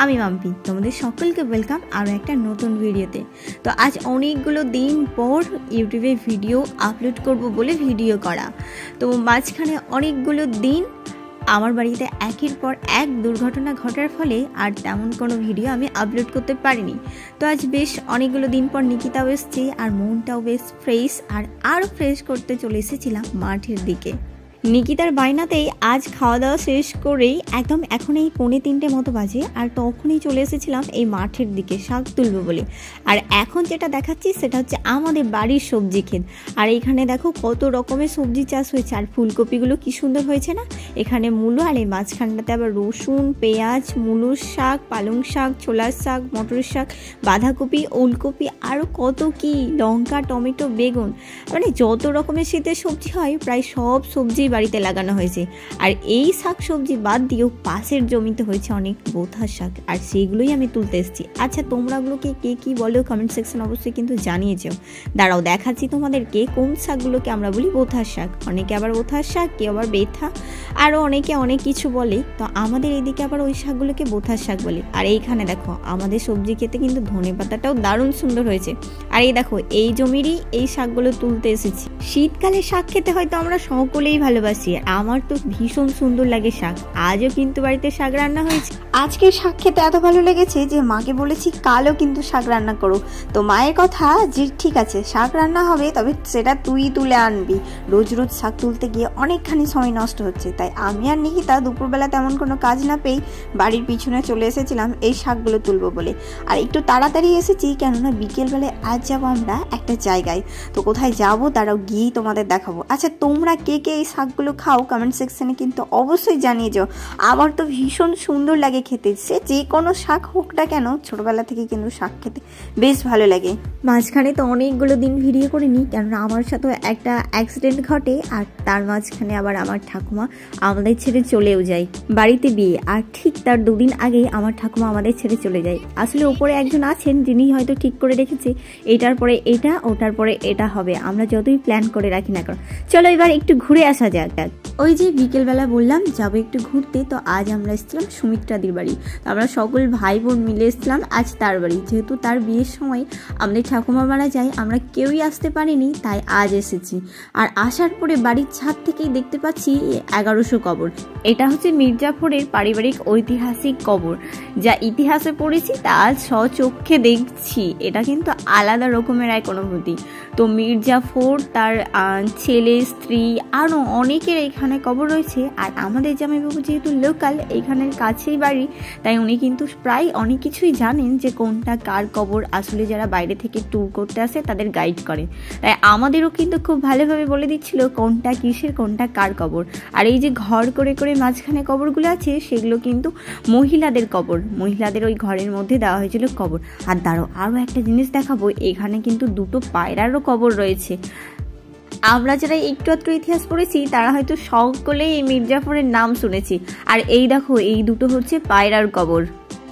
আমি মাম্পি, তোমাদের সকলকে ওয়েলকাম আরও একটা নতুন ভিডিওতে। তো আজ অনেকগুলো দিন পর ইউটিউবে ভিডিও আপলোড করব বলে ভিডিও করা। তো মাঝখানে অনেকগুলো দিন আমার বাড়িতে একের পর এক দুর্ঘটনা ঘটার ফলে আর তেমন কোনো ভিডিও আমি আপলোড করতে পারিনি। তো আজ বেশ অনেকগুলো দিন পর নিকিতাও এসেছে আর মনটাও বেশ ফ্রেশ, আর আরও ফ্রেশ করতে চলে এসেছিলাম মাঠের দিকে। নিকিতার বায়নাতেই আজ খাওয়া দাওয়া শেষ করেই একদম এখন এই 2:45 মতো বাজে, আর তখনই চলে এসেছিলাম এই মাঠের দিকে শাক তুলবো বলে। আর এখন যেটা দেখাচ্ছি সেটা হচ্ছে আমাদের বাড়ির সবজি ক্ষেত। আর এখানে দেখো কত রকমের সবজি চাষ হয়েছে, আর ফুলকপিগুলো কি সুন্দর হয়েছে না। এখানে মূলো, আর এই মাঝখানটাতে আবার রসুন, পেঁয়াজ, মূলোর শাক, পালং শাক, ছোলার শাক, মটরের শাক, বাঁধাকপি, ওলকপি, আরও কত কি, লঙ্কা, টমেটো, বেগুন, মানে যত রকমের শীতের সবজি হয় প্রায় সব সবজি বাড়িতে লাগানো হয়েছে। আর এই শাক সবজি বাদ দিয়েও পাশের জমিতে হয়েছে অনেক বোথার শাক, আর সেইগুলোই আমি তুলতে এসেছি। আচ্ছা, তোমরা ওগুলোকে কে কী বলো কমেন্ট সেকশন অবশ্যই কিন্তু জানিয়ে যাও। দাঁড়াও দেখাচ্ছি তোমাদেরকে কোন শাকগুলোকে আমরা বলি বোথার শাক। অনেকে আবার বোথার শাক, কেউ আবার বেথা, আরও অনেকে অনেক কিছু বলে। তো আমাদের এইদিকে আবার ওই শাকগুলোকে বোথার শাক বলে। আর এইখানে দেখো আমাদের সবজি খেতে কিন্তু ধনে পাতাটাও দারুণ সুন্দর হয়েছে। আর এই দেখো এই জমিরই এই শাকগুলো তুলতে এসেছি। শীতকালে শাক খেতে হয়তো আমরা সকলেই ভালোবাসি, আর আমার তো ভীষণ সুন্দর লাগে শাক। আজও কিন্তু বাড়িতে শাক রান্না হয়েছে। আজকে শাক খেতে এত ভালো লেগেছে যে মাকে বলেছি কালও কিন্তু শাক রান্না করো। তো মায়ের কথা যে ঠিক আছে শাক রান্না হবে, তবে সেটা তুই তুলে আনবি। রোজ রোজ শাক তুলতে গিয়ে অনেকখানি সময় নষ্ট হচ্ছে। তাই আমি আর নিকিতা দুপুরবেলা তেমন কোনো কাজ না পেয়েই বাড়ির পিছনে চলে এসেছিলাম এই শাকগুলো তুলবো বলে। আর একটু তাড়াতাড়ি এসেছি কেননা বিকেলবেলায় আজ যাবো আমরা একটা জায়গায়। তো কোথায় যাবো তারাও গিয়েই তোমাদের দেখাবো। আচ্ছা, তোমরা কে কে এই শাকগুলো খাও কমেন্ট সেকশনে কিন্তু অবশ্যই জানিয়ে যাও। আমার তো ভীষণ সুন্দর লাগে খেতে, সে যে কোনো শাক হোক না কেন, ছোটবেলা থেকে কিন্তু শাক খেতে বেশ ভালো লাগে। মাঝখানে তো অনেকগুলো দিন ভিডিও করিনি কেননা আমার সাথে একটা অ্যাক্সিডেন্ট ঘটে, আর তার মাঝখানে আবার আমার ঠাকুমা আমাদের ছেড়ে চলেও যায়। বাড়িতে বিয়ে, আর ঠিক তার 2 দিন আগেই আমার ঠাকুমা আমাদের ছেড়ে চলে যায়। আসলে উপরে একজন আছেন যিনি হয়তো ঠিক করে রেখেছে এটার পরে এটা, ওটার পরে এটা হবে, আমরা যতই প্ল্যান করে রাখি না কেন। চলো এবার একটু ঘুরে আসা যাক। ওই যে বিকেলবেলা বললাম যাবো একটু ঘুরতে, তো আজ আমরা এসেছিলাম সুমিত্রাদির বাড়ি। তো আমরা সকল ভাই বোন মিলে এসেছিলাম আজ তার বাড়ি। যেহেতু তার বিয়ের সময় আমাদের ঠাকুমা মারা যায়, আমরা কেউই আসতে পারিনি, তাই আজ এসেছি। আর আসার পরে বাড়ির ছাদ থেকেই দেখতে পাচ্ছি 1100 কবর। এটা হচ্ছে মির্জাফরের পারিবারিক ঐতিহাসিক কবর, যা ইতিহাসে পড়েছি তা আজ স্বচক্ষে দেখছি। এটা কিন্তু আলাদা রকমের এক অনুভূতি। তো মির্জাফর, তার ছেলে, স্ত্রী, আরও অনেকের এখানে কবর রয়েছে। আর আমাদের জামাইবাবু যেহেতু লোকাল, এইখানের কাছেই বাড়ি, তাই উনি কিন্তু প্রায় অনেক কিছুই জানেন যে কোনটা কার কবর। আসলে যারা বাইরে থেকে ট্যুর করতে আসে তাদের গাইড করে, তাই আমাদেরও কিন্তু খুব ভালোভাবে বলে দিচ্ছিল কোনটা কিসের, কোনটা কার কবর। আর এই যে ঘর করে করে মাঝখানে কবরগুলো আছে সেগুলো কিন্তু মহিলাদের কবর, মহিলাদের ওই ঘরের মধ্যে দেওয়া হয়েছিল কবর। আর দাঁড়ো আরও একটা জিনিস দেখাবো, এখানে কিন্তু 2টো পায়রারও কবর রয়েছে। আমরা যারা একটু আধটু ইতিহাস পড়েছি তারা হয়তো সকলেই এই মির্জাফরের নাম শুনেছি। আর এই দেখো এই 2টো হচ্ছে পায়রার কবর।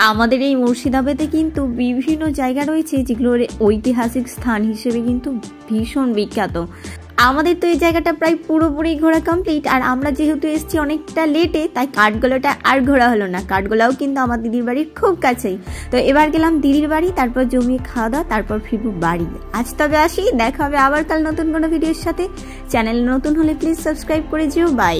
আমাদের এই মুর্শিদাবাদে কিন্তু বিভিন্ন জায়গা রয়েছে যেগুলোর ঐতিহাসিক স্থান হিসেবে কিন্তু ভীষণ বিখ্যাত। আমাদের তো এই জায়গাটা প্রায় পুরোপুরি ঘোরা কমপ্লিট। আর আমরা যেহেতু এসেছি অনেকটা লেটে, তাই কাঠগোলাটা আর ঘোরা হলো না। কাঠগোলাও কিন্তু আমার দিদির বাড়ির খুব কাছেই। তো এবার গেলাম দিদির বাড়ি, তারপর জমিয়ে খাওয়া দাওয়া, তারপর ফিরবো বাড়ি। আজ তবে আসি, দেখা হবে আবার কাল নতুন কোনো ভিডিওর সাথে। চ্যানেল নতুন হলে প্লিজ সাবস্ক্রাইব করে যেও। বাই।